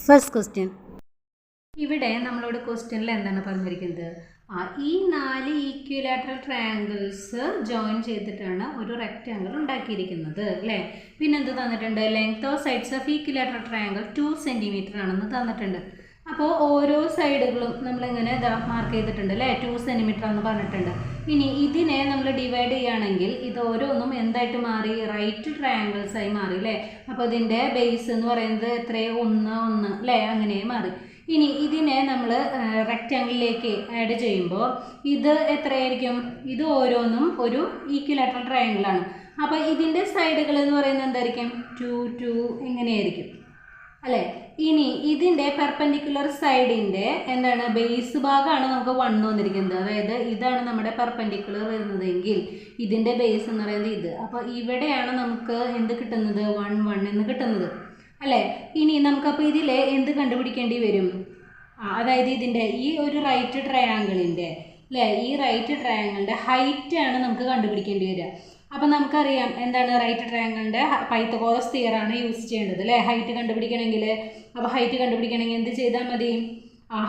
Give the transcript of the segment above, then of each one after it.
First question. ഇവിടെ നമ്മളോട് ക്വസ്റ്റ്യനിൽ എന്താണ് പറഞ്ഞിരിക്കുന്നത്? ഈ 4 ഈക്വിലാറ്ററൽ ട്രയാങ്കിൾസ് ജോയിൻ ചെയ്തിട്ടാണ് ഒരു റെക്റ്റാങ്കിൾ ഉണ്ടാക്കിയിരിക്കുന്നത് അല്ലേ. പിന്നെ എന്ത് തന്നിട്ടുണ്ട്? Length of sides of equilateral triangle 2 centimetre ആണെന്ന് തന്നിട്ടുണ്ട്. അപ്പോൾ ഓരോ സൈഡുകളും നമ്മളിങ്ങനെ മാർക്ക് ചെയ്തിട്ടുണ്ട് അല്ലേ, 2 സെൻറ്റിമീറ്റർ ആണെന്ന് പറഞ്ഞിട്ടുണ്ട്. ഇനി ഇതിനെ നമ്മൾ ഡിവൈഡ് ചെയ്യുകയാണെങ്കിൽ ഇത് ഓരോന്നും എന്തായിട്ട് മാറി? റൈറ്റ് ട്രയാങ്കിൾസ് ആയി മാറി അല്ലേ. അപ്പോൾ ഇതിൻ്റെ ബേസ് എന്ന് പറയുന്നത് എത്രയോ 1 1 അല്ലേ, അങ്ങനെ മാറി. ഇനി ഇതിനെ നമ്മൾ റെക്റ്റാങ്കിളിലേക്ക് ആഡ് ചെയ്യുമ്പോൾ ഇത് എത്രയായിരിക്കും? ഇത് ഓരോന്നും ഒരു ഈക്വിലാറ്ററൽ ട്രയാങ്കിളാണ്. അപ്പോൾ ഇതിൻ്റെ സൈഡുകൾ എന്ന് പറയുന്നത് എന്തായിരിക്കും? 2 2 എങ്ങനെയായിരിക്കും അല്ലേ. ഇനി ഇതിൻ്റെ പെർപെൻഡിക്കുലർ സൈഡിൻ്റെ എന്താണ് ബേസ് ഭാഗമാണ് നമുക്ക് 1 വന്നിരിക്കുന്നത്. അതായത് ഇതാണ് നമ്മുടെ പെർപെൻഡിക്കുലർ വരുന്നതെങ്കിൽ ഇതിൻ്റെ ബേസ് എന്ന് പറയുന്നത് ഇത്. അപ്പോൾ ഇവിടെയാണ് നമുക്ക് എന്ത് കിട്ടുന്നത്? 1 1 എന്ന് കിട്ടുന്നത് അല്ലേ. ഇനി നമുക്കപ്പോൾ ഇതിൽ എന്ത് കണ്ടുപിടിക്കേണ്ടി വരും? അതായത് ഇതിൻ്റെ ഈ ഒരു റൈറ്റ് ട്രയാങ്കിളിൻ്റെ അല്ലേ, ഈ റൈറ്റ് ട്രയാങ്കിളിൻ്റെ ഹൈറ്റാണ് നമുക്ക് കണ്ടുപിടിക്കേണ്ടി വരിക. അപ്പോൾ നമുക്കറിയാം എന്താണ് റൈറ്റ് ട്രയാങ്കിളിൻ്റെ പൈത്തഗോറസ് തിയറാണ് യൂസ് ചെയ്യേണ്ടത് അല്ലേ ഹൈറ്റ് കണ്ടുപിടിക്കണമെങ്കിൽ. അപ്പോൾ ഹൈറ്റ് കണ്ടുപിടിക്കണമെങ്കിൽ എന്ത് ചെയ്താൽ മതി?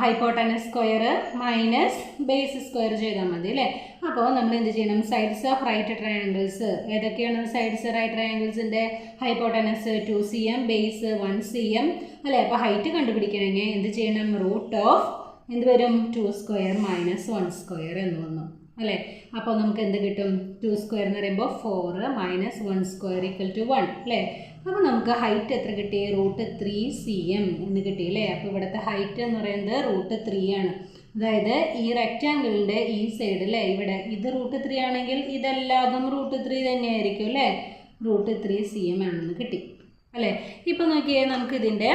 Hypotenuse square minus base square ചെയ്താൽ മതി അല്ലേ. അപ്പോൾ നമ്മൾ എന്ത് ചെയ്യണം? സൈഡ്സ് ഓഫ് റൈറ്റ് ട്രയാങ്കിൾസ് ഏതൊക്കെയാണ്? സൈഡ്സ് റൈറ്റ് ട്രയാങ്കിൾസിൻ്റെ ഹൈപ്പോട്ടനസ് 2 cm, ബേസ് 1 cm അല്ലേ. അപ്പോൾ ഹൈറ്റ് കണ്ടുപിടിക്കണമെങ്കിൽ എന്ത് ചെയ്യണം? റൂട്ട് ഓഫ് എന്ത് വരും? 2 square മൈനസ് 1 square എന്ന് വന്നു അല്ലേ. അപ്പോൾ നമുക്ക് എന്ത് കിട്ടും? 2 square എന്ന് പറയുമ്പോൾ 4 മൈനസ് 1 square = 1 അല്ലേ. അപ്പോൾ നമുക്ക് ഹൈറ്റ് എത്ര കിട്ടി? റൂട്ട് 3 cm എന്ന് കിട്ടി അല്ലേ. അപ്പോൾ ഇവിടുത്തെ ഹൈറ്റ് എന്ന് പറയുന്നത് റൂട്ട് 3 ആണ്. അതായത് ഈ റെക്റ്റാങ്കിളിൻ്റെ ഈ സൈഡ് അല്ലേ, ഇവിടെ ഇത് റൂട്ട് 3 ആണെങ്കിൽ ഇതെല്ലാതും റൂട്ട് 3 തന്നെയായിരിക്കും അല്ലേ. റൂട്ട് 3 cm ആണെന്ന് കിട്ടി അല്ലേ. ഇപ്പോൾ നോക്കിയേ, നമുക്ക് ഇതിൻ്റെ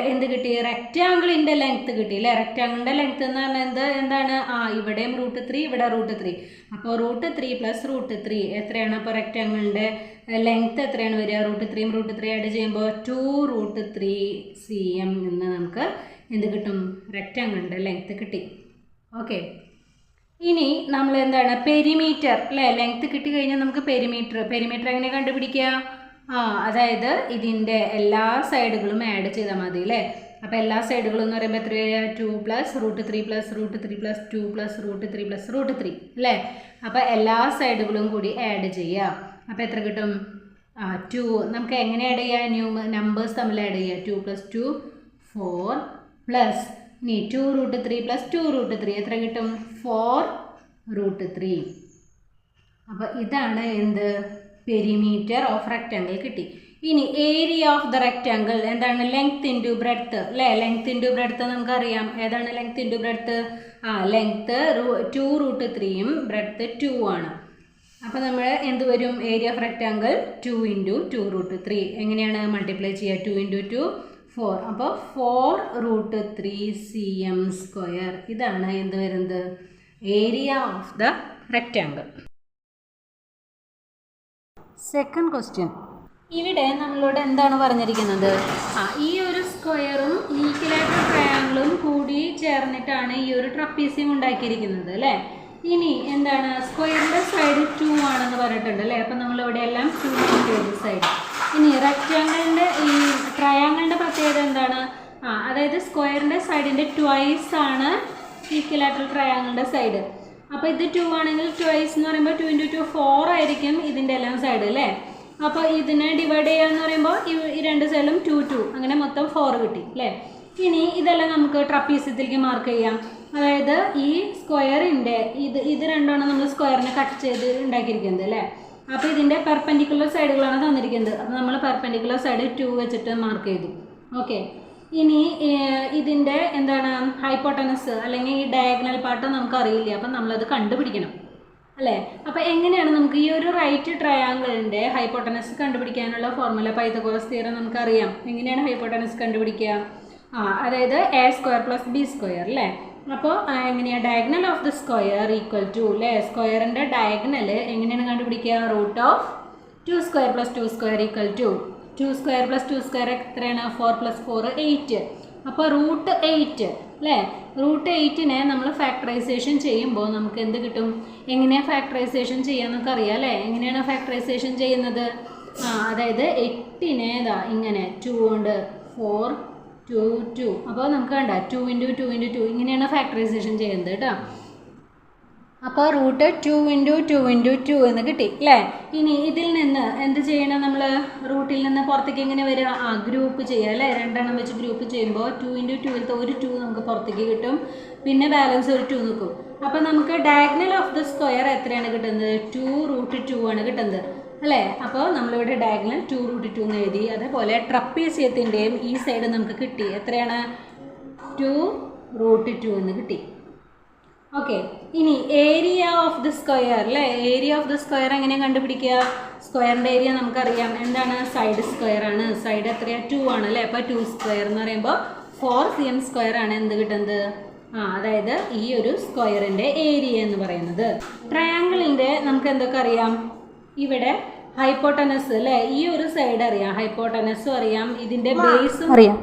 എന്ത് കിട്ടി? റെക്റ്റാങ്കിളിൻ്റെ ലെങ്ത്ത് കിട്ടി അല്ലേ. റെക്റ്റാങ്കിളിൻ്റെ ലെങ്ത്ത് എന്ന് പറഞ്ഞാൽ എന്താണ്? ഇവിടെയും റൂട്ട് 3, ഇവിടെ റൂട്ട് 3. അപ്പോൾ റൂട്ട് 3 + റൂട്ട് 3 എത്രയാണ്? അപ്പോൾ റെക്റ്റാങ്കിളിൻ്റെ ലെങ്ത്ത് എത്രയാണ് വരിക? റൂട്ട് 3 റൂട്ട് 3 ആഡ് ചെയ്യുമ്പോൾ 2√3 cm എന്ന് നമുക്ക് എന്ത് കിട്ടും? റെക്റ്റാങ്കിളിൻ്റെ ലെങ്ത്ത് കിട്ടി. ഓക്കെ. ഇനി നമ്മൾ എന്താണ്? പെരിമീറ്റർ അല്ലേ. ലെങ്ത്ത് കിട്ടി കഴിഞ്ഞാൽ നമുക്ക് പെരിമീറ്റർ എങ്ങനെ കണ്ടുപിടിക്കുക? അതായത് ഇതിൻ്റെ എല്ലാ സൈഡുകളും ആഡ് ചെയ്താൽ മതി അല്ലേ. അപ്പോൾ എല്ലാ സൈഡുകളും എന്ന് പറയുമ്പോൾ എത്ര വരിക? 2 + റൂട്ട് 3 + റൂട്ട് 3 + 2 + റൂട്ട് 3 + റൂട്ട് 3 അല്ലേ. അപ്പോൾ എല്ലാ സൈഡുകളും കൂടി ആഡ് ചെയ്യുക. അപ്പോൾ എത്ര കിട്ടും? 2. നമുക്ക് എങ്ങനെ ആഡ് ചെയ്യുക? നമ്പേഴ്സ് തമ്മിൽ ആഡ് ചെയ്യുക. 2 + 2 4 പ്ലസ് ഇനി 2√3 + 2√3 എത്ര കിട്ടും? 4√3. അപ്പോൾ ഇതാണ് എന്ത്? പെരിമീറ്റർ ഓഫ് റെക്റ്റാങ്കിൾ കിട്ടി. ഇനി ഏരിയ ഓഫ് ദ റെക്റ്റാങ്കിൾ എന്താണ്? ലെങ്ത് ഇൻറ്റു ബ്രെഡ്ത്ത് അല്ലേ. ലെങ്ത് ഇൻറ്റു ബ്രെഡ്ത്ത് നമുക്കറിയാം. ഏതാണ് ലെങ്ത് ഇൻറ്റു ബ്രെഡ്ത്ത്? ലെങ്ത്ത് 2√3ഉം ബ്രെഡ്ത്ത് 2 ആണ്. അപ്പോൾ നമ്മൾ എന്ത് വരും? ഏരിയ ഓഫ് റെക്റ്റാങ്കിൾ 2 × 2√3 എങ്ങനെയാണ് മൾട്ടിപ്ലൈ ചെയ്യുക? 2 × 2 4. അപ്പോൾ 4√3 cm². ഇതാണ് എന്ത് വരുന്നത്? Area of the rectangle. Second question. ഇവിടെ നമ്മളോട് എന്താണ് പറഞ്ഞിരിക്കുന്നത്? ഈ ഒരു സ്ക്വയറും ഈക്വിലാറ്ററൽ ട്രയാങ്കിളും കൂടി ചേർന്നിട്ടാണ് ഈ ഒരു ട്രപ്പീസിയം ഉണ്ടാക്കിയിരിക്കുന്നത് അല്ലേ. ഇനി എന്താണ്? സ്ക്വയറിൻ്റെ സൈഡ് 2 ആണെന്ന് പറഞ്ഞിട്ടുണ്ട് അല്ലേ. അപ്പം നമ്മളിവിടെ എല്ലാം 2 സൈഡ്. ഇനി റെക്റ്റാങ്കിളിൻ്റെ ഈ ട്രയാങ്കിളിൻ്റെ പ്രത്യേകത എന്താണ്? അതായത് സ്ക്വയറിൻ്റെ സൈഡിൻ്റെ ട്വൈസ് ആണ് ഈക്വിലാറ്ററൽ ട്രയാങ്കിളിൻ്റെ സൈഡ്. അപ്പോൾ ഇത് 2 ആണെങ്കിൽ ട്വൈസ് എന്ന് പറയുമ്പോൾ 2 × 2 4 ആയിരിക്കും ഇതിൻ്റെ എല്ലാം സൈഡ് അല്ലേ. അപ്പോൾ ഇതിനെ ഡിവൈഡ് ചെയ്യുക എന്ന് പറയുമ്പോൾ ഈ രണ്ട് സൈഡിലും 2 2 അങ്ങനെ മൊത്തം 4 കിട്ടി അല്ലേ. ഇനി ഇതെല്ലാം നമുക്ക് ട്രപ്പീസിയത്തിലേക്ക് മാർക്ക് ചെയ്യാം. അതായത് ഈ സ്ക്വയറിൻ്റെ ഇത് രണ്ടാണ് നമ്മൾ സ്ക്വയറിനെ കട്ട് ചെയ്ത് ഉണ്ടാക്കിയിരിക്കുന്നത് അല്ലേ. അപ്പോൾ ഇതിൻ്റെ പെർപെൻഡിക്കുലർ സൈഡുകളാണ് തന്നിരിക്കുന്നത്. അപ്പോൾ നമ്മൾ പെർപെൻഡിക്കുലർ സൈഡ് 2 വെച്ചിട്ട് മാർക്ക് ചെയ്തു. ഓക്കെ. ഇനി ഇതിൻ്റെ എന്താണ്? ഹൈപ്പോട്ടനസ് അല്ലെങ്കിൽ ഈ ഡയഗണൽ പാർട്ട് നമുക്ക് അറിയില്ല. അപ്പം നമ്മളത് കണ്ടുപിടിക്കണം അല്ലേ. അപ്പോൾ എങ്ങനെയാണ് നമുക്ക് ഈ ഒരു റൈറ്റ് ട്രയാങ്കിളിൻ്റെ ഹൈപ്പോട്ടനസ് കണ്ടുപിടിക്കാനുള്ള ഫോർമുല? പൈത്തഗോറസ് തിയറം നമുക്കറിയാം. എങ്ങനെയാണ് ഹൈപ്പോട്ടനസ് കണ്ടുപിടിക്കുക? അതായത് a² + b² അല്ലേ. അപ്പോൾ എങ്ങനെയാണ്? ഡയഗണൽ ഓഫ് ദ സ്ക്വയർ = അല്ലേ. സ്ക്വയറിൻ്റെ ഡയഗണൽ എങ്ങനെയാണ് കണ്ടുപിടിക്കുക? റൂട്ട് ഓഫ് 2² + 2² = 2² + 2² എത്രയാണ്? 4 + 4 8. അപ്പോൾ റൂട്ട് 8 അല്ലേ. റൂട്ട് 8നെ നമ്മൾ ഫാക്ടറൈസേഷൻ ചെയ്യുമ്പോൾ നമുക്ക് എന്ത് കിട്ടും? എങ്ങനെയാണ് ഫാക്ടറൈസേഷൻ ചെയ്യാമെന്നൊക്കെ അറിയാം അല്ലേ. എങ്ങനെയാണ് ഫാക്ടറൈസേഷൻ ചെയ്യുന്നത്? അതായത് 8നെ ഇങ്ങനെ 2 കൊണ്ട് 4 2 2. അപ്പോൾ നമുക്ക് കണ്ട 2 × 2 × 2 ഇങ്ങനെയാണ് ഫാക്ടറൈസേഷൻ ചെയ്യുന്നത് കേട്ടോ. അപ്പോൾ റൂട്ട് 2 × 2 × 2 എന്ന് കിട്ടി അല്ലേ. ഇനി ഇതിൽ നിന്ന് എന്ത് ചെയ്യണം, നമ്മൾ റൂട്ടിൽ നിന്ന് പുറത്തേക്ക് എങ്ങനെ വരിക, ഗ്രൂപ്പ് ചെയ്യുക അല്ലേ. രണ്ടെണ്ണം വെച്ച് ഗ്രൂപ്പ് ചെയ്യുമ്പോൾ 2 × 2 ഒരു 2 നമുക്ക് പുറത്തേക്ക് കിട്ടും, പിന്നെ ബാലൻസ് ഒരു 2 നിൽക്കും. അപ്പോൾ നമുക്ക് ഡയഗണൽ ഓഫ് ദ സ്ക്വയർ എത്രയാണ് കിട്ടുന്നത്, 2√2 ആണ് കിട്ടുന്നത് അല്ലേ. അപ്പോൾ നമ്മളിവിടെ ഡയഗണൽ 2√2 എന്ന് എഴുതി. അതേപോലെ ട്രപ്പീസിയത്തിൻ്റെയും ഈ സൈഡ് നമുക്ക് കിട്ടി, എത്രയാണ് 2√2 എന്ന് കിട്ടി. ഓക്കെ, ഇനി ഏരിയ ഓഫ് ദി സ്ക്വയർ അല്ലേ. ഏരിയ ഓഫ് ദി സ്ക്വയർ എങ്ങനെയാണ് കണ്ടുപിടിക്കുക, സ്ക്വയറിൻ്റെ ഏരിയ നമുക്കറിയാം, എന്താണ് സൈഡ് സ്ക്വയർ ആണ്. സൈഡ് എത്രയാണ് 2 ആണ് അല്ലേ. അപ്പോൾ 2 സ്ക്വയർ എന്ന് പറയുമ്പോൾ 4 cm² ആണ് എന്ത് കിട്ടുന്നത്, അതായത് ഈ ഒരു സ്ക്വയറിൻ്റെ ഏരിയ എന്ന് പറയുന്നത്. ട്രയാങ്കിളിൻ്റെ നമുക്ക് എന്തൊക്കെ അറിയാം, ഇവിടെ ഹൈപ്പോട്ടനസ് അല്ലേ, ഈ ഒരു സൈഡ് അറിയാം, ഹൈപ്പോട്ടനസും അറിയാം, ഇതിൻ്റെ ബേസും അറിയാം.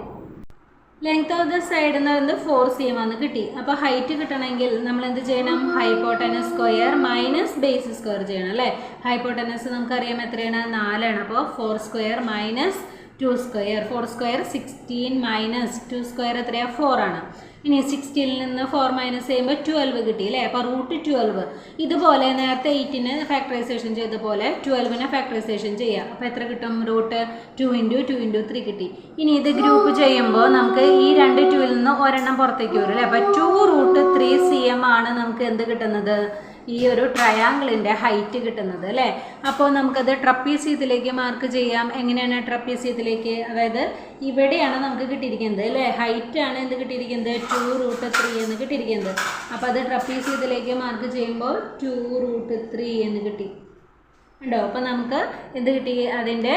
ലെങ്ത് ഓഫ് ദ സൈഡ് എന്ന് പറയുന്നത് 4 cm ആണ് കിട്ടി. അപ്പോൾ ഹൈറ്റ് കിട്ടണമെങ്കിൽ നമ്മൾ എന്ത് ചെയ്യണം, hypotenuse square minus base square ചെയ്യണം അല്ലേ. ഹൈപ്പോട്ടനസ് നമുക്കറിയാം എത്രയാണ്, 4 ആണ്. അപ്പോൾ 4² മൈനസ് 2², 4² 16 മൈനസ് 2² എത്രയാണ്, 4 ആണ്. ഇനി 16ൽ നിന്ന് 4 മൈനസ് ചെയ്യുമ്പോൾ 12 കിട്ടി അല്ലേ. അപ്പോൾ √12. ഇതുപോലെ നേരത്തെ 8നെ ഫാക്ടറൈസേഷൻ ചെയ്ത പോലെ 12നെ ഫാക്ടറൈസേഷൻ ചെയ്യാം. അപ്പോൾ എത്ര കിട്ടും, √2 × 2 × 3 കിട്ടി. ഇനി ഇത് ഗ്രൂപ്പ് ചെയ്യുമ്പോൾ നമുക്ക് ഈ 2 2ൽ നിന്ന് ഒരെണ്ണം പുറത്തേക്ക് വരും അല്ലേ. അപ്പോൾ 2√3 cm ആണ് നമുക്ക് എന്ത് കിട്ടുന്നത്, ഈ ഒരു ട്രയാങ്കിളിൻ്റെ ഹൈറ്റ് കിട്ടുന്നത് അല്ലേ. അപ്പോൾ നമുക്കത് ട്രപ്പീസിയത്തിലേക്ക് മാർക്ക് ചെയ്യാം. എങ്ങനെയാണ് ട്രപ്പീസിയത്തിലേക്ക്, അതായത് ഇവിടെയാണ് നമുക്ക് കിട്ടിയിരിക്കുന്നത് അല്ലേ, ഹൈറ്റാണ് എന്ത് കിട്ടിയിരിക്കുന്നത്, 2√3 എന്ന് കിട്ടിയിരിക്കുന്നത്. അപ്പോൾ അത് ട്രപ്പീസിയത്തിലേക്ക് മാർക്ക് ചെയ്യുമ്പോൾ 2√3 എന്ന് കിട്ടി ഉണ്ടോ. അപ്പോൾ നമുക്ക് എന്ത് കിട്ടി, അതിൻ്റെ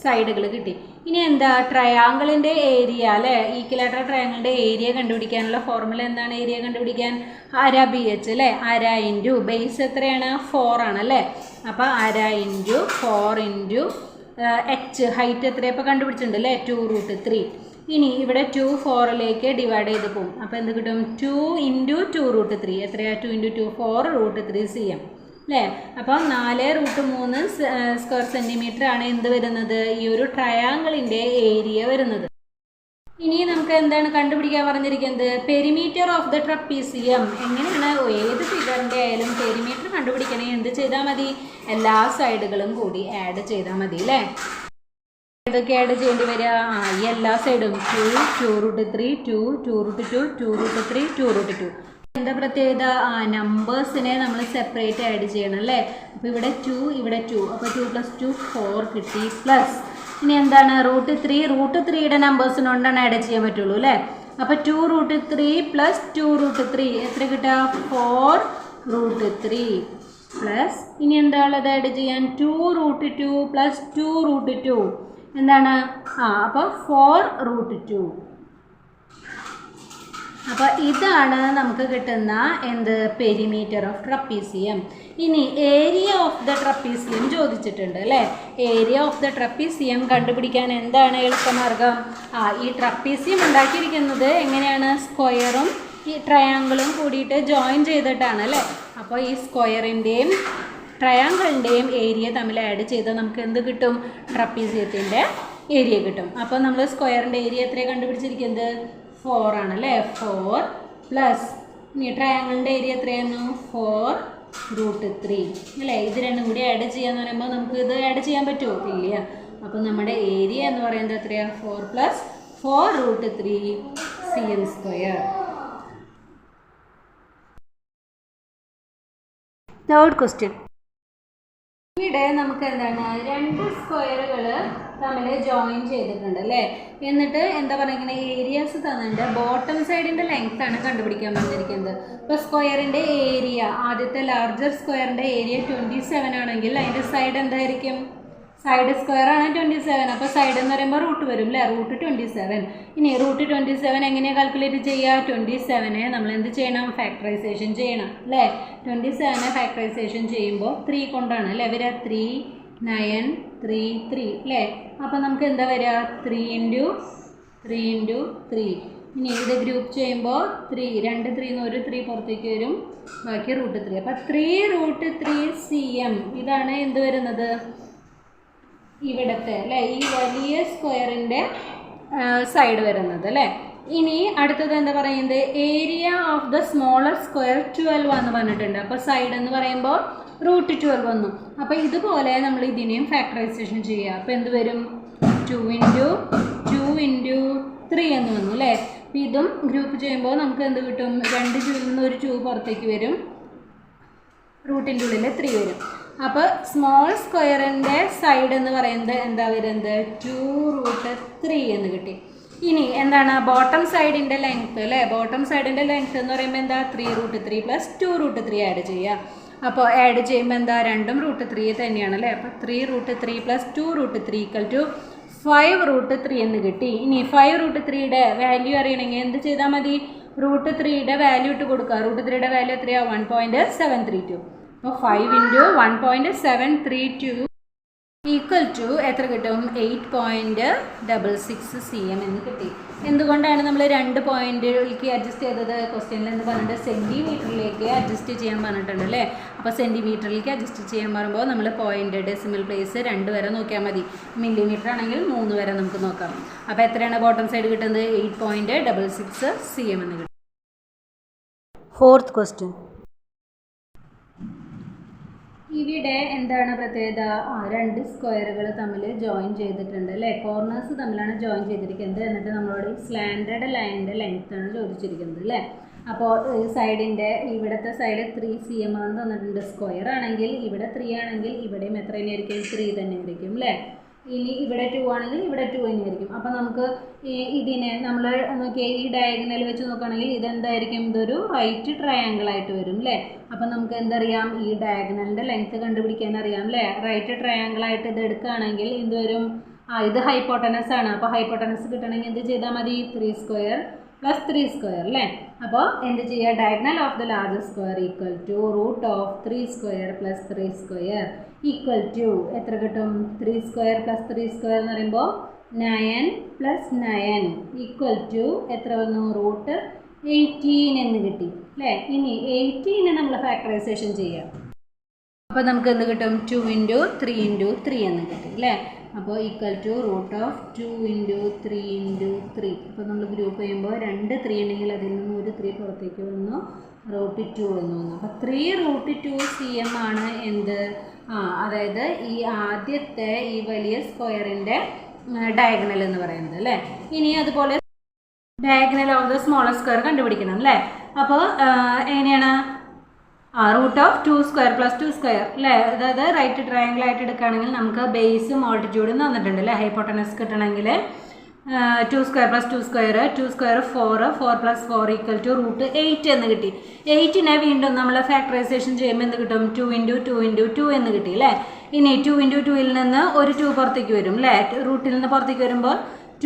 സൈഡുകൾ കിട്ടി. ഇനി എന്താ, ട്രയാങ്കിളിൻ്റെ ഏരിയ അല്ലേ, ഈക്വലാറ്ററൽ ട്രയാങ്കിളിൻ്റെ ഏരിയ കണ്ടുപിടിക്കാനുള്ള ഫോർമുല എന്താണ്, ഏരിയ കണ്ടുപിടിക്കാൻ ½ അല്ലേ. ½ × ബേസ് എത്രയാണ്, 4 ആണ് അല്ലേ. അപ്പോൾ ½ × 4 × h ഹൈറ്റ് എത്രയാണ് ഇപ്പോൾ കണ്ടുപിടിച്ചിട്ടുണ്ട് അല്ലേ, 2√3. ഇനി ഇവിടെ 2 4ലേക്ക് ഡിവൈഡ് ചെയ്ത് പോകും. അപ്പോൾ എന്ത് കിട്ടും, 2 × 2√3 എത്രയാണ്, 2 × 2 4√3 cm അല്ലേ. അപ്പോൾ 4√3 സ്ക്വയർ സെൻറ്റിമീറ്റർ ആണ് എന്ത് വരുന്നത്, ഈ ഒരു ട്രയാങ്കിളിൻ്റെ ഏരിയ വരുന്നത്. ഇനി നമുക്ക് എന്താണ് കണ്ടുപിടിക്കാൻ പറഞ്ഞിരിക്കുന്നത്, പെരിമീറ്റർ ഓഫ് ദ ട്രപ്പീസിയം. എങ്ങനെയാണ്, ഏത് ഫിഗറിൻ്റെ ആയാലും പെരിമീറ്റർ കണ്ടുപിടിക്കണമെങ്കിൽ എന്ത് ചെയ്താൽ മതി, എല്ലാ സൈഡുകളും കൂടി ആഡ് ചെയ്താൽ മതി അല്ലേ. ഇതൊക്കെ ആഡ് ചെയ്യേണ്ടി വരിക, ഈ എല്ലാ സൈഡും 2 2√3 2 2√2 2√3 2√2. എന്താ പ്രത്യേകത, നമ്പേഴ്സിനെ നമ്മൾ സെപ്പറേറ്റ് ആഡ് ചെയ്യണം അല്ലേ. അപ്പോൾ ഇവിടെ 2 ഇവിടെ 2, അപ്പോൾ 2 + 2 4 കിട്ടി. പ്ലസ് ഇനി എന്താണ്, √3യുടെ നമ്പേഴ്സിനോണ്ടാണ് ആഡ് ചെയ്യാൻ പറ്റുള്ളൂ അല്ലേ. അപ്പോൾ 2√3 + 2√3 എത്ര കിട്ടുക, 4√3 പ്ലസ് ഇനി എന്താ ഉള്ളത് ആഡ് ചെയ്യാൻ, 2√2 + 2√2 എന്താണ്, അപ്പോൾ 4√2. അപ്പോൾ ഇതാണ് നമുക്ക് കിട്ടുന്ന എന്ത്, പെരിമീറ്റർ ഓഫ് ട്രപ്പീസിയം. ഇനി ഏരിയ ഓഫ് ദ ട്രപ്പീസിയം ചോദിച്ചിട്ടുണ്ട് അല്ലേ. ഏരിയ ഓഫ് ദ ട്രപ്പീസിയം കണ്ടുപിടിക്കാൻ എന്താണ് എളുപ്പമാർഗം, ഈ ട്രപ്പീസിയം ഉണ്ടാക്കിയിരിക്കുന്നത് എങ്ങനെയാണ്, സ്ക്വയറും ഈ ട്രയാങ്കിളും കൂടിയിട്ട് ജോയിൻ ചെയ്തിട്ടാണ് അല്ലേ. അപ്പോൾ ഈ സ്ക്വയറിൻ്റെയും ട്രയാങ്കിളിൻ്റെയും ഏരിയ തമ്മിൽ ആഡ് ചെയ്താൽ നമുക്ക് എന്ത് കിട്ടും, ട്രപ്പീസിയത്തിൻ്റെ ഏരിയ കിട്ടും. അപ്പോൾ നമ്മൾ സ്ക്വയറിൻ്റെ ഏരിയ എത്രയാണ് കണ്ടുപിടിച്ചിരിക്കുന്നത്, 4 ആണ് അല്ലേ. 4 പ്ലസ് ഇനി ട്രയാങ്കിളിൻ്റെ ഏരിയ എത്രയായിരുന്നു, 4√3 അല്ലേ. ഇത് രണ്ടും കൂടി ആഡ് ചെയ്യാന്ന് പറയുമ്പോൾ നമുക്ക് ഇത് ആഡ് ചെയ്യാൻ പറ്റുമോ, ഇല്ല. അപ്പോൾ നമ്മുടെ ഏരിയ എന്ന് പറയുന്നത് എത്രയാണ്, 4 + 4√3 cm². Third question. ഇവിടെ നമുക്ക് എന്താണ്, 2 സ്ക്വയറുകൾ തമ്മിൽ ജോയിൻ ചെയ്തിട്ടുണ്ട് അല്ലേ. എന്നിട്ട് എന്താ പറയുക, ഏരിയാസ് തന്നിട്ടുണ്ട്. ബോട്ടം സൈഡിൻ്റെ ലെങ്ത് ആണ് കണ്ടുപിടിക്കാൻ പറഞ്ഞിരിക്കുന്നത്. ഇപ്പോൾ സ്ക്വയറിൻ്റെ ഏരിയ, ആദ്യത്തെ ലാർജർ സ്ക്വയറിൻ്റെ ഏരിയ 27 ആണെങ്കിൽ അതിൻ്റെ സൈഡ് എന്തായിരിക്കും, സൈഡ് സ്ക്വയർ ആണ് 27. അപ്പോൾ സൈഡ് എന്ന് പറയുമ്പോൾ റൂട്ട് വരും അല്ലേ, √27. ഇനി √27 എങ്ങനെയാണ് കാൽക്കുലേറ്റ് ചെയ്യുക, 27നെ നമ്മൾ എന്ത് ചെയ്യണം, ഫാക്ടറൈസേഷൻ ചെയ്യണം അല്ലേ. 27നെ ഫാക്ടറൈസേഷൻ ചെയ്യുമ്പോൾ 3 കൊണ്ടാണ് അല്ലേ വരിക, 3 9 3 3 അല്ലേ. അപ്പോൾ നമുക്ക് എന്താ വരിക, 3 × 3 × 3. ഇനി ഇത് ഗ്രൂപ്പ് ചെയ്യുമ്പോൾ 3 2 3 ന്ന് ഒരു 3 പുറത്തേക്ക് വരും, ബാക്കി √3. അപ്പോൾ 3√3 cm ഇതാണ് എന്ത് വരുന്നത്, ഇവിടുത്തെ അല്ലേ ഈ വലിയ സ്ക്വയറിൻ്റെ സൈഡ് വരുന്നത് അല്ലേ. ഇനി അടുത്തത് എന്താ പറയുന്നത്, area of the smaller square 12 എന്ന് പറഞ്ഞിട്ടുണ്ട്. അപ്പോൾ സൈഡ് എന്ന് പറയുമ്പോൾ √12 വന്നു. അപ്പോൾ ഇതുപോലെ നമ്മൾ ഇതിനെയും ഫാക്ടറൈസേഷൻ ചെയ്യുക. അപ്പോൾ എന്ത് വരും, 2 × 3 എന്ന് വന്നു അല്ലേ. അപ്പോൾ ഇതും ഗ്രൂപ്പ് ചെയ്യുമ്പോൾ നമുക്ക് എന്ത് കിട്ടും, 2 2 നിന്ന് ഒരു 2 പുറത്തേക്ക് വരും, റൂട്ടിൻ്റെ ഉള്ളിൽ 3 വരും. അപ്പോൾ സ്മോൾ സ്ക്വയറിൻ്റെ സൈഡ് എന്ന് പറയുന്നത് എന്താ വരുന്നത്, 2√3 എന്ന് കിട്ടി. ഇനി എന്താണ് ബോട്ടം സൈഡിൻ്റെ ലെങ്ത്ത് അല്ലേ. ബോട്ടം സൈഡിൻ്റെ ലെങ്ത്ത് എന്ന് പറയുമ്പോൾ എന്താ, 3√3 + 2√3 ആഡ് ചെയ്യുക. അപ്പോൾ ആഡ് ചെയ്യുമ്പോൾ എന്താ, രണ്ടും √3 തന്നെയാണ് അല്ലേ. അപ്പോൾ 3√3 + 2√3 = 5√3 എന്ന് കിട്ടി. ഇനി 5√3യുടെ വാല്യൂ അറിയണമെങ്കിൽ എന്ത് ചെയ്താൽ മതി, √3യുടെ വാല്യൂ ഇട്ട് കൊടുക്കുക. √3യുടെ വാല്യൂ എത്രയാണ്, 1.732. അപ്പോൾ 5 × 1.732 എത്ര കിട്ടും, 8.66 cm എന്ന് കിട്ടി. എന്തുകൊണ്ടാണ് നമ്മൾ 2 പോയിന്റിലേക്ക് അഡ്ജസ്റ്റ് ചെയ്തത്, ക്വസ്റ്റ്യനിൽ എന്ന് പറഞ്ഞിട്ട് സെൻറ്റിമീറ്ററിലേക്ക് അഡ്ജസ്റ്റ് ചെയ്യാൻ പറഞ്ഞിട്ടുണ്ട് അല്ലേ. അപ്പോൾ സെൻറ്റിമീറ്ററിലേക്ക് അഡ്ജസ്റ്റ് ചെയ്യാൻ പറയുമ്പോൾ നമ്മൾ പോയിന്റ് ഡെസിമൽ പ്ലേസ് 2 വരെ നോക്കിയാൽ മതി. മില്ലിമീറ്റർ ആണെങ്കിൽ 3 വരെ നമുക്ക് നോക്കാം. അപ്പോൾ എത്രയാണ് ബോട്ടം സൈഡ് കിട്ടുന്നത്, 8.66 cm എന്ന് കിട്ടും. 4th question. ഇവിടെ എന്താണ് പ്രത്യേകത, 2 സ്ക്വയറുകൾ തമ്മിൽ ജോയിൻ ചെയ്തിട്ടുണ്ട് അല്ലേ. കോർണേഴ്സ് തമ്മിലാണ് ജോയിൻ ചെയ്തിരിക്കുന്നത്. എന്നിട്ട് നമ്മളോട് സ്ലാൻഡഡ് ലൈനിൻ്റെ ലെങ്ത്താണ് ചോദിച്ചിരിക്കുന്നത് അല്ലേ. അപ്പോൾ സൈഡിൻ്റെ ഇവിടുത്തെ സൈഡ് 3 cm ആണെന്ന് തന്നിട്ടുണ്ട്. സ്ക്വയർ ആണെങ്കിൽ ഇവിടെ 3 ആണെങ്കിൽ ഇവിടെയും എത്ര തന്നെയായിരിക്കും, 3 തന്നെ ആയിരിക്കും അല്ലേ. ഇനി ഇവിടെ 2 ആണെങ്കിൽ ഇവിടെ 2 തന്നെയായിരിക്കും. അപ്പോൾ നമുക്ക് ഇതിനെ നമ്മൾ നോക്കിയാൽ ഈ ഡയഗണൽ വെച്ച് നോക്കുകയാണെങ്കിൽ ഇതെന്തായിരിക്കും, ഇതൊരു റൈറ്റ് ട്രയാങ്കിൾ ആയിട്ട് വരും അല്ലേ. അപ്പോൾ നമുക്ക് എന്തറിയാം, ഈ ഡയഗണലിൻ്റെ ലെങ്ത്ത് കണ്ടുപിടിക്കാൻ അറിയാം അല്ലേ. റൈറ്റ് ട്രയാങ്കിൾ ആയിട്ട് ഇത് എടുക്കുകയാണെങ്കിൽ എന്ത് വരും, ഇത് ഹൈപ്പോട്ടനസ് ആണ്. അപ്പോൾ ഹൈപ്പോട്ടനസ് കിട്ടണമെങ്കിൽ എന്ത് ചെയ്താൽ മതി, 3² + 3² അല്ലേ. അപ്പോൾ എന്ത് ചെയ്യുക, diagonal of the large square √3² + 3² എത്ര കിട്ടും, 3² + 3² എന്ന് പറയുമ്പോൾ 9 + 9 എത്ര വന്നു, √18 എന്ന് കിട്ടി അല്ലേ. ഇനി 18 നമ്മൾ ഫാക്ടറൈസേഷൻ ചെയ്യാം. അപ്പോൾ നമുക്ക് എന്ത് കിട്ടും, 2 × 3 × 3 എന്ന് കിട്ടി അല്ലേ. അപ്പോൾ √2 × 3 × 3. അപ്പോൾ നമ്മൾ ഗ്രൂപ്പ് ചെയ്യുമ്പോൾ 2 3 ഉണ്ടെങ്കിൽ അതിൽ നിന്ന് ഒരു 3 പുറത്തേക്ക് വന്നു, √2 വന്നു. അപ്പോൾ 3√2 cm ആണ് എന്ത്, അതായത് ഈ ആദ്യത്തെ ഈ വലിയ സ്ക്വയറിൻ്റെ ഡയഗണൽ എന്ന് പറയുന്നത് അല്ലേ. ഇനി അതുപോലെ diagonal of the smaller square കണ്ടുപിടിക്കണം അല്ലേ. അപ്പോൾ എങ്ങനെയാണ്, √2² + 2² അല്ലേ. അതായത് റൈറ്റ് ട്രയാങ്കിൾ ആയിട്ട് എടുക്കുകയാണെങ്കിൽ നമുക്ക് ബേസും ഓൾട്ടിറ്റ്യൂഡും തന്നിട്ടുണ്ട് അല്ലേ. ഹൈപ്പോട്ടനസ് കിട്ടണമെങ്കിൽ 2² + 2², 2² 4, 4 + 4 = √8 എന്ന് കിട്ടി. 8നെ വീണ്ടും നമ്മൾ ഫാക്ടറൈസേഷൻ ചെയ്യുമ്പോൾ എന്ത് കിട്ടും, 2 × 2 × 2 എന്ന് കിട്ടി അല്ലേ. ഇനി 2 × 2ൽ നിന്ന് ഒരു 2 പുറത്തേക്ക് വരും അല്ലേ. റൂട്ടിൽ നിന്ന് പുറത്തേക്ക് വരുമ്പോൾ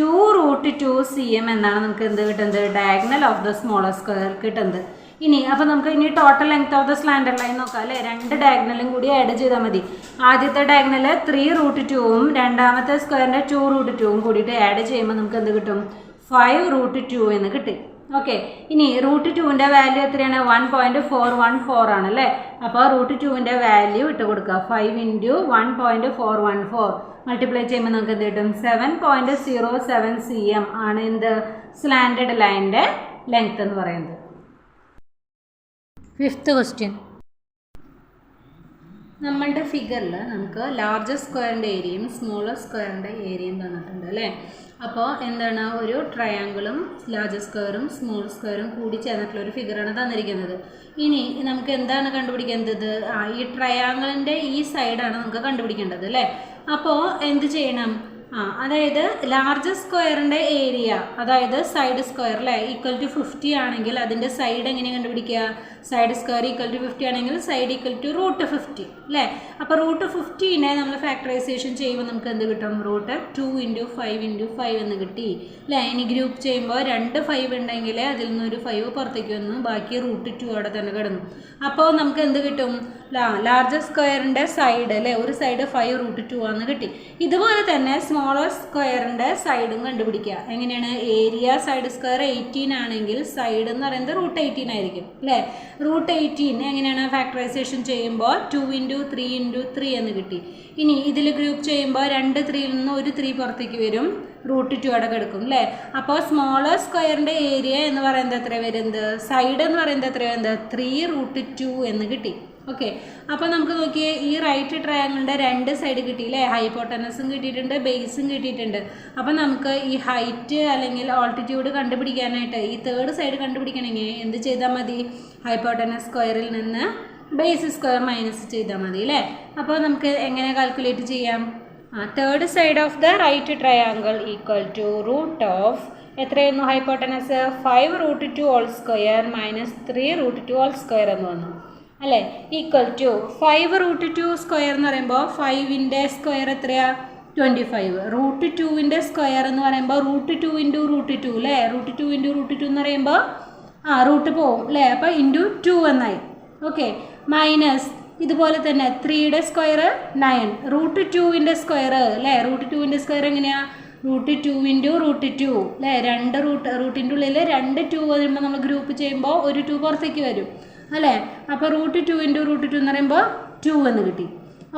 2√2 cm എന്നാണ് നമുക്ക് എന്ത് കിട്ടുന്നത്, diagonal of the smaller square കിട്ടുന്നത്. ഇനി അപ്പോൾ നമുക്ക് ഇനി total length of the slender line നോക്കാം അല്ലേ. 2 ഡയഗണലും കൂടി ആഡ് ചെയ്താൽ മതി. ആദ്യത്തെ ഡയഗണൽ 3√2ഉം രണ്ടാമത്തെ സ്ക്വയറിൻ്റെ 2√2ഉം കൂടിയിട്ട് ആഡ് ചെയ്യുമ്പോൾ നമുക്ക് എന്ത് കിട്ടും, 5√2 എന്ന് കിട്ടി. ഓക്കെ. ഇനി √2ൻ്റെ വാല്യൂ എത്രയാണ്, 1.414 ആണല്ലേ. അപ്പോൾ √2ൻ്റെ വാല്യൂ ഇട്ട് കൊടുക്കുക. 5 × 1.414 മൾട്ടിപ്ലൈ ചെയ്യുമ്പോൾ നമുക്ക് എന്ത് കിട്ടും, 7.07 cm ആണ് എന്ത്, സ്ലാൻഡഡ് ലൈനിൻ്റെ ലെങ്ത് എന്ന് പറയുന്നത്. 5th question. നമ്മളുടെ ഫിഗറിൽ നമുക്ക് ലാർജർ സ്ക്വയറിൻ്റെ ഏരിയയും സ്മോളർ സ്ക്വയറിൻ്റെ ഏരിയയും തന്നിട്ടുണ്ട് അല്ലേ. അപ്പോൾ എന്താണ്, ഒരു ട്രയാങ്കിളും ലാർജർ സ്ക്വയറും സ്മോൾ സ്ക്വയറും കൂടി ചേർന്നിട്ടുള്ള ഒരു ഫിഗറാണ് തന്നിരിക്കുന്നത്. ഇനി നമുക്ക് എന്താണ് കണ്ടുപിടിക്കേണ്ടത്, ഈ ട്രയാങ്കിളിൻ്റെ ഈ സൈഡാണ് നമുക്ക് കണ്ടുപിടിക്കേണ്ടത് അല്ലേ. അപ്പോൾ എന്ത് ചെയ്യണം, അതായത് ലാർജർ സ്ക്വയറിൻ്റെ ഏരിയ അതായത് സൈഡ് സ്ക്വയർ അല്ലേ =50 ആണെങ്കിൽ അതിൻ്റെ സൈഡ് എങ്ങനെ കണ്ടുപിടിക്കുക, സൈഡ് സ്ക്വയർ =50 ആണെങ്കിൽ സൈഡ് √50 അല്ലേ. അപ്പോൾ √50നെ നമ്മൾ ഫാക്ടറൈസേഷൻ ചെയ്യുമ്പോൾ നമുക്ക് എന്ത് കിട്ടും, √2 × 5 × 5 എന്ന് കിട്ടി അല്ലേ. ഇനി ഗ്രൂപ്പ് ചെയ്യുമ്പോൾ 2 5 ഉണ്ടെങ്കിൽ അതിൽ നിന്നൊരു 5 പുറത്തേക്ക് വന്നു, ബാക്കി √2 അവിടെ തന്നെ കിടന്നു. അപ്പോൾ നമുക്ക് എന്ത് കിട്ടും, ലാർജർ സ്ക്വയറിൻ്റെ സൈഡ് അല്ലേ, ഒരു സൈഡ് 5√2 ആണെന്ന് കിട്ടി. ഇതുപോലെ തന്നെ സ്മോളർ സ്ക്വയറിൻ്റെ സൈഡും കണ്ടുപിടിക്കുക. എങ്ങനെയാണ്, ഏരിയ സൈഡ് സ്ക്വയർ 18 ആണെങ്കിൽ സൈഡ് എന്ന് പറയുന്നത് √18 ആയിരിക്കും അല്ലേ. √18 എങ്ങനെയാണ് ഫാക്ടറൈസേഷൻ ചെയ്യുമ്പോൾ 2 × 3 × 3 എന്ന് കിട്ടി. ഇനി ഇതിൽ ഗ്രൂപ്പ് ചെയ്യുമ്പോൾ 2 3യിൽ നിന്ന് ഒരു 3 പുറത്തേക്ക് വരും, √2 അവിടെ കിടക്കും അല്ലേ. അപ്പോൾ സ്മോളർ സ്ക്വയറിൻ്റെ ഏരിയ എന്ന് പറയുന്നത് എത്ര വരുന്നത്, സൈഡ് എന്ന് പറയുന്നത് എത്ര വരുന്നത്, 3√2 എന്ന് കിട്ടി. ഓക്കെ, അപ്പോൾ നമുക്ക് നോക്കിയേ ഈ റൈറ്റ് ട്രയാങ്കിളിൻ്റെ രണ്ട് സൈഡ് കിട്ടിയില്ലേ, ഹൈപ്പോട്ടനസും കിട്ടിയിട്ടുണ്ട് ബേസും കിട്ടിയിട്ടുണ്ട്. അപ്പോൾ നമുക്ക് ഈ ഹൈറ്റ് അല്ലെങ്കിൽ ഓൾട്ടിറ്റ്യൂഡ് കണ്ടുപിടിക്കാനായിട്ട് ഈ തേർഡ് സൈഡ് കണ്ടുപിടിക്കണമെങ്കിൽ എന്ത് ചെയ്താൽ മതി, ഹൈപ്പോട്ടനസ് സ്ക്വയറിൽ നിന്ന് ബേസ് സ്ക്വയർ മൈനസ് ചെയ്താൽ മതി അല്ലേ. അപ്പോൾ നമുക്ക് എങ്ങനെ കാൽക്കുലേറ്റ് ചെയ്യാം, third side of the right triangle equal to root of എത്രയായിരുന്നു hypotenuse 5√2 whole square minus 3√2 whole square എന്ന് വന്നു അല്ലേ, ഈക്വൽ ടു 5√2 സ്ക്വയർ എന്ന് പറയുമ്പോൾ 5ൻ്റെ സ്ക്വയർ എത്രയാ 25, √2ൻ്റെ സ്ക്വയർ എന്ന് പറയുമ്പോൾ √2 × √2 അല്ലേ, √2 × √2 എന്ന് പറയുമ്പോൾ റൂട്ട് പോവും അല്ലേ, അപ്പോൾ ×2 എന്നായി. ഓക്കെ, മൈനസ് ഇതുപോലെ തന്നെ 3യുടെ സ്ക്വയർ 9, √2ൻ്റെ സ്ക്വയർ അല്ലേ, √2ൻ്റെ സ്ക്വയർ എങ്ങനെയാണ് √2 × √2 അല്ലേ, രണ്ട് റൂട്ടിൻ്റെ ഉള്ളിൽ 2 2 വരുമ്പോൾ നമ്മൾ ഗ്രൂപ്പ് ചെയ്യുമ്പോൾ ഒരു 2 പുറത്തേക്ക് വരും അല്ലേ. അപ്പോൾ √2 × √2 എന്ന് പറയുമ്പോൾ 2 എന്ന് കിട്ടി.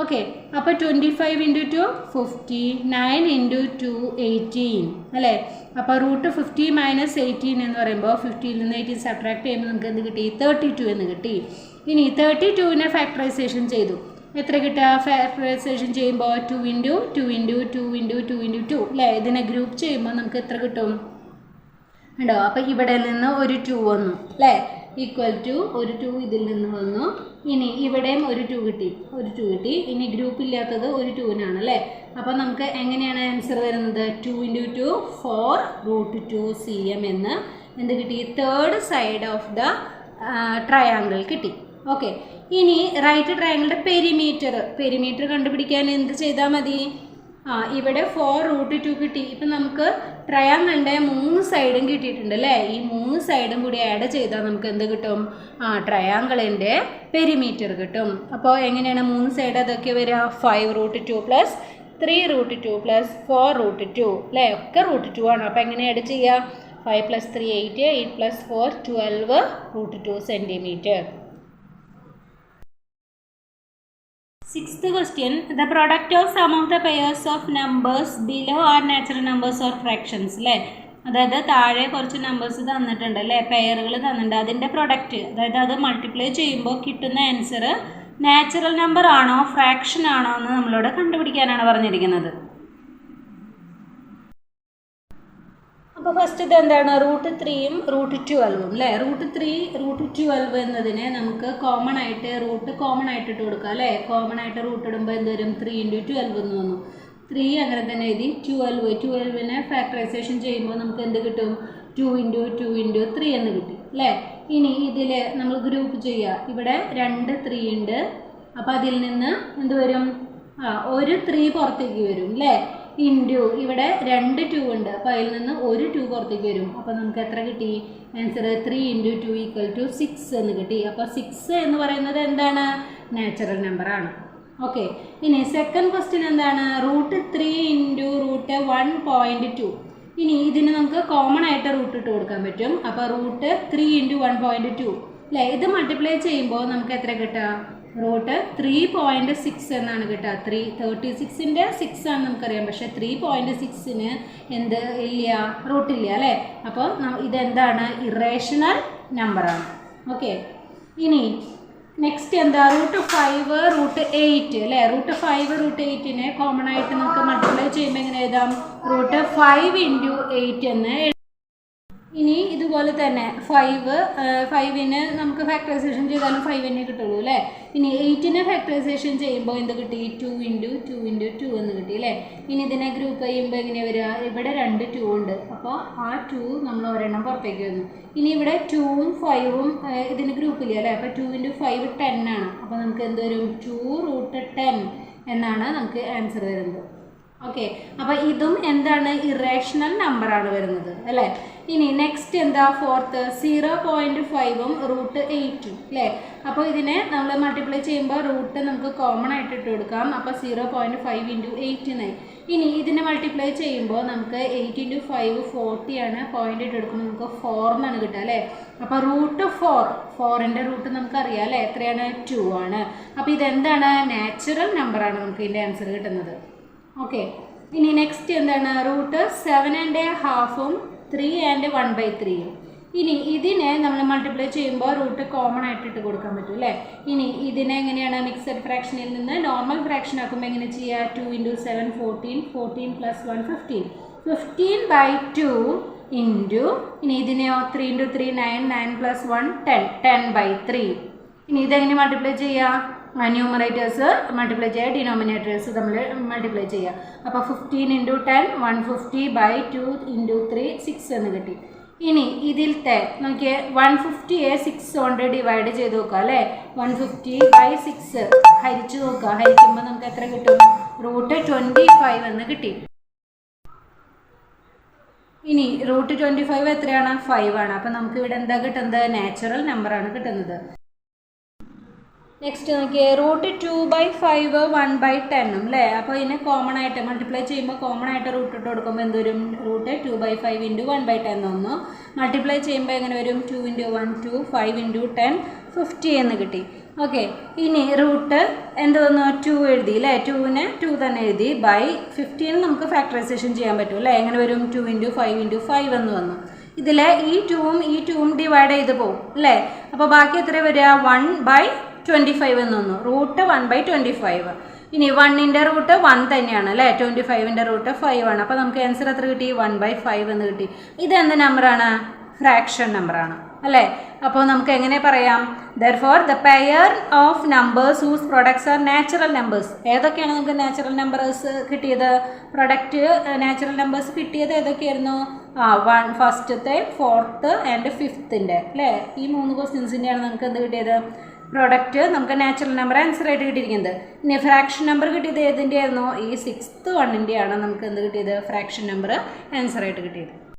ഓക്കെ, അപ്പോൾ 25 × 2 50, 9 × 2 18 അല്ലേ. അപ്പോൾ √50 - 18 എന്ന് പറയുമ്പോൾ 50ൽ നിന്ന് 18 സബ്ട്രാക്ട് ചെയ്യുമ്പോൾ നമുക്ക് എന്ത് കിട്ടി, 32 എന്ന് കിട്ടി. ഇനി 32നെ ഫാക്ടറൈസേഷൻ ചെയ്തു, എത്ര കിട്ടുക, ഫാക്ടറൈസേഷൻ ചെയ്യുമ്പോൾ 2 × 2 × 2 × 2 × 2 അല്ലേ. ഇതിനെ ഗ്രൂപ്പ് ചെയ്യുമ്പോൾ നമുക്ക് എത്ര കിട്ടും ഉണ്ടോ, അപ്പോൾ ഇവിടെ നിന്ന് ഒരു 2 വന്നു അല്ലേ, ഈക്വൽ ടു ഒരു 2 ഇതിൽ നിന്ന് വന്നു. ഇനി ഇവിടെയും ഒരു 2 കിട്ടി, ഒരു 2 കിട്ടി. ഇനി ഗ്രൂപ്പ് ഇല്ലാത്തത് ഒരു 2നാണ് അല്ലേ. അപ്പോൾ നമുക്ക് എങ്ങനെയാണ് ആൻസർ വരുന്നത്, 2 × 2 4√2 cm എന്ന് എന്ത് കിട്ടി, third side of the triangle കിട്ടി. ഓക്കെ, ഇനി റൈറ്റ് ട്രയാങ്കിളിൻ്റെ പെരിമീറ്റർ കണ്ടുപിടിക്കാൻ എന്ത് ചെയ്താൽ മതി, ഇവിടെ 4√2 കിട്ടി. ഇപ്പം നമുക്ക് ട്രയാങ്കിളിൻ്റെ 3 സൈഡും കിട്ടിയിട്ടുണ്ട് അല്ലേ, ഈ 3 സൈഡും കൂടി ആഡ് ചെയ്താൽ നമുക്ക് എന്ത് കിട്ടും, ട്രയാങ്കിളിൻ്റെ പെരിമീറ്റർ കിട്ടും. അപ്പോൾ എങ്ങനെയാണ് 3 സൈഡ് അതൊക്കെ വരിക, 5√2 + 3√2 + 4√2 അല്ലേ, ഒക്കെ √2 ആണ്. അപ്പോൾ എങ്ങനെ ആഡ് ചെയ്യുക, 5 + 3 8, 8 + 4 12√2 centimetre. Sixth question, the product of sum of the pairs of numbers below are natural numbers or fractions അല്ലേ. അതായത് താഴെ കുറച്ച് നമ്പേഴ്സ് തന്നിട്ടുണ്ട് അല്ലേ, പെയറുകൾ തന്നിട്ടുണ്ട്, അതിൻ്റെ പ്രൊഡക്റ്റ് അതായത് അത് മൾട്ടിപ്ലൈ ചെയ്യുമ്പോൾ കിട്ടുന്ന ആൻസർ നാച്ചുറൽ നമ്പർ ആണോ ഫ്രാക്ഷൻ ആണോ എന്ന് നമ്മളോട് കണ്ടുപിടിക്കാനാണ് പറഞ്ഞിരിക്കുന്നത്. അപ്പോൾ ഫസ്റ്റ് ഇത് എന്താണ്, √3ഉം √12ഉം അല്ലേ. √3 √12 എന്നതിനെ നമുക്ക് കോമൺ ആയിട്ട് ഇട്ട് കൊടുക്കുക അല്ലേ. കോമൺ ആയിട്ട് റൂട്ട് ഇടുമ്പോൾ എന്ത് വരും, 3 × 12 എന്ന് വന്നു. 3 അങ്ങനെ തന്നെ എഴുതി. 12നെ ഫാക്ടറൈസേഷൻ ചെയ്യുമ്പോൾ നമുക്ക് എന്ത് കിട്ടും, 2 × 2 × 3 എന്ന് കിട്ടി അല്ലേ. ഇനി ഇതിൽ നമ്മൾ ഗ്രൂപ്പ് ചെയ്യുക, ഇവിടെ 2 3 ഉണ്ട്. അപ്പോൾ അതിൽ നിന്ന് എന്ത് വരും, ഒരു 3 പുറത്തേക്ക് വരും അല്ലേ. ഇവിടെ 2 2 ഉണ്ട്, അപ്പോൾ അതിൽ നിന്ന് ഒരു 2 പുറത്തേക്ക് വരും. അപ്പോൾ നമുക്ക് എത്ര കിട്ടി ആൻസർ, 3 × 2 = 6 എന്ന് കിട്ടി. അപ്പോൾ 6 എന്ന് പറയുന്നത് എന്താണ്, നാച്ചുറൽ നമ്പറാണ്. ഓക്കെ, ഇനി സെക്കൻഡ് ക്വസ്റ്റ്യൻ എന്താണ്, √3 × √1.2. ഇനി ഇതിന് നമുക്ക് കോമൺ ആയിട്ട് റൂട്ട് ഇട്ട് കൊടുക്കാൻ പറ്റും. അപ്പോൾ √3 × 1.2 അല്ലേ. ഇത് മൾട്ടിപ്ലൈ ചെയ്യുമ്പോൾ നമുക്ക് എത്ര കിട്ടുക, √3.6 എന്നാണ് കിട്ടുക. 36ൻ്റെ 6 ആണ് നമുക്കറിയാം, പക്ഷേ 3.6ന് എന്ത് ഇല്ല, റൂട്ടില്ല അല്ലേ. അപ്പോൾ ഇതെന്താണ്, ഇറേഷണൽ നമ്പറാണ്. ഓക്കെ, ഇനി നെക്സ്റ്റ് എന്താ, √5 √8 അല്ലേ. √5 √8നെ കോമൺ ആയിട്ട് നമുക്ക് മൾട്ടിപ്ലൈ ചെയ്യുമ്പോൾ എങ്ങനെ എഴുതാം, √5 × 8 എന്ന്. ഇനി ഇതുപോലെ തന്നെ 5നെ നമുക്ക് ഫാക്ടറൈസേഷൻ ചെയ്താലും 5നെ കിട്ടുള്ളൂ അല്ലേ. ഇനി 8നെ ഫാക്ടറൈസേഷൻ ചെയ്യുമ്പോൾ എന്ത് കിട്ടി, 2 × 2 × 2 എന്ന് കിട്ടി അല്ലേ. ഇനി ഇതിനെ ഗ്രൂപ്പ് ചെയ്യുമ്പോൾ എങ്ങനെയാണ് വരിക, ഇവിടെ 2 2 ഉണ്ട്, അപ്പോൾ ആ 2 നമ്മൾ ഒരെണ്ണം പുറത്തേക്ക് വന്നു. ഇനി ഇവിടെ 2ഉം 5ഉം ഇതിന് ഗ്രൂപ്പില്ല അല്ലേ. അപ്പോൾ 2 × 5 10 ആണ്. അപ്പോൾ നമുക്ക് എന്ത് വരും, 2√10 എന്നാണ് നമുക്ക് ആൻസർ വരുന്നത്. ഓക്കെ, അപ്പോൾ ഇതും എന്താണ്, ഇറേഷണൽ നമ്പറാണ് വരുന്നത് അല്ലേ. ഇനി നെക്സ്റ്റ് എന്താ, ഫോർത്ത് 0.5ഉം √8ഉം അല്ലേ. അപ്പോൾ ഇതിനെ നമ്മൾ മൾട്ടിപ്ലൈ ചെയ്യുമ്പോൾ റൂട്ട് നമുക്ക് കോമൺ ആയിട്ട് ഇട്ട് കൊടുക്കാം. അപ്പോൾ 0.5 × 8 എന്നായി. ഇനി ഇതിനെ മൾട്ടിപ്ലൈ ചെയ്യുമ്പോൾ നമുക്ക് 8 × 5 40 ആണ്. പോയിന്റ് ഇട്ട് എടുക്കുമ്പോൾ നമുക്ക് 4 എന്നാണ് കിട്ടുക അല്ലേ. അപ്പോൾ √4ൻ്റെ റൂട്ട് നമുക്കറിയാം അല്ലേ, എത്രയാണ്, 2 ആണ്. അപ്പോൾ ഇതെന്താണ്, നാച്ചുറൽ നമ്പറാണ് നമുക്ക് ഇതിൻ്റെ ആൻസർ കിട്ടുന്നത്. ഓക്കെ, ഇനി നെക്സ്റ്റ് എന്താണ് റൂട്ട് 7.5 3 and 1/3. ഇനി ഇതിനെ നമ്മൾ മൾട്ടിപ്ലൈ ചെയ്യുമ്പോൾ റൂട്ട് കോമൺ ആയിട്ട് ഇട്ട് കൊടുക്കാൻ പറ്റും അല്ലേ. ഇനി ഇതിനെ എങ്ങനെയാണ് മിക്സഡ് ഫ്രാക്ഷനിൽ നിന്ന് നോർമൽ ഫ്രാക്ഷൻ ആക്കുമ്പോൾ എങ്ങനെ ചെയ്യുക? 2 × 7 14, 14 + 1 15, 15/2 ഇൻറ്റു ഇനി ഇതിനെയോ 3 × 3 9, 9 + 1 10, 10/3. ഇനി ഇതെങ്ങനെ മൾട്ടിപ്ലൈ ചെയ്യുക? ന്യൂമറേറ്റേഴ്സ് മൾട്ടിപ്ലൈ ചെയ്യുക, ഡിനോമിനേറ്റേഴ്സ് നമ്മൾ മൾട്ടിപ്ലൈ ചെയ്യുക. അപ്പോൾ 15 × 10 150/2 × 3 6 എന്ന് കിട്ടി. ഇനി ഇതിലത്തെ നോക്കിയേ 150യെ 6 കൊണ്ട് ഡിവൈഡ് ചെയ്ത് നോക്കുക അല്ലേ. 150/6 ഹരിച്ചു നോക്കുക. ഹരിക്കുമ്പോൾ നമുക്ക് എത്ര കിട്ടും? റൂട്ട് 25 എന്ന് കിട്ടി. ഇനി റൂട്ട് 25 എത്രയാണ്? 5 ആണ്. അപ്പോൾ നമുക്ക് ഇവിടെ എന്താ കിട്ടുന്നത്? നാച്ചുറൽ നമ്പറാണ് കിട്ടുന്നത്. നെക്സ്റ്റ് നോക്കിയേ റൂട്ട് 2/5 1/10 അല്ലേ. അപ്പോൾ ഇതിനെ കോമൺ ആയിട്ട് മൾട്ടിപ്ലൈ ചെയ്യുമ്പോൾ കോമൺ ആയിട്ട് റൂട്ട് ഇട്ട് കൊടുക്കുമ്പോൾ എന്ത് വരും? റൂട്ട് 2/5 × 1/10 ഒന്ന് മൾട്ടിപ്ലൈ ചെയ്യുമ്പോൾ എങ്ങനെ വരും? 2 × 1 2, 5 × 10 50 എന്ന് കിട്ടി. ഓക്കെ. ഇനി റൂട്ട് എന്ത് വന്നു? 2 എഴുതി അല്ലേ. 2നെ 2 തന്നെ എഴുതി. ബൈ 15 നമുക്ക് ഫാക്ടറൈസേഷൻ ചെയ്യാൻ പറ്റും അല്ലേ. എങ്ങനെ വരും? 2 × 5 × 5 എന്ന് വന്നു. ഇതിൽ ഈ 2ഉം ഡിവൈഡ് ചെയ്ത് പോകും അല്ലേ. അപ്പോൾ ബാക്കി എത്ര വരിക? 1/25 എന്ന് വന്നു. റൂട്ട് 1/25. ഇനി 1ൻ്റെ റൂട്ട് 1 തന്നെയാണ് അല്ലേ. 25ൻ്റെ റൂട്ട് 5 ആണ്. അപ്പോൾ നമുക്ക് ആൻസർ എത്ര കിട്ടി? 1/5 എന്ന് കിട്ടി. ഇതെന്ത് നമ്പറാണ്? ഫ്രാക്ഷൻ നമ്പറാണ് അല്ലേ. അപ്പോൾ നമുക്ക് എങ്ങനെ പറയാം? therefore the pair of numbers whose products are natural numbers. ഏതൊക്കെയാണ് നമുക്ക് നാച്ചുറൽ നമ്പേഴ്സ് കിട്ടിയത്? പ്രൊഡക്റ്റ് നാച്ചുറൽ നമ്പേഴ്സ് കിട്ടിയത് ഏതൊക്കെയായിരുന്നു? ഫസ്റ്റത്തെ 4th and 5th അല്ലേ. ഈ 3 ക്വസ്റ്റ്യൻസിൻ്റെയാണ് നമുക്ക് എന്ത് കിട്ടിയത്? പ്രൊഡക്റ്റ് നമുക്ക് നാച്ചുറൽ നമ്പർ ആൻസർ ആയിട്ട് കിട്ടിയിരിക്കുന്നത്. ഇനി ഫ്രാക്ഷൻ നമ്പർ കിട്ടിയത് ഏതിൻ്റെ ആയിരുന്നു? ഈ 6th 1ൻ്റെയാണ് നമുക്ക് എന്ത് കിട്ടിയത്? ഫ്രാക്ഷൻ നമ്പർ ആൻസർ ആയിട്ട് കിട്ടിയത്.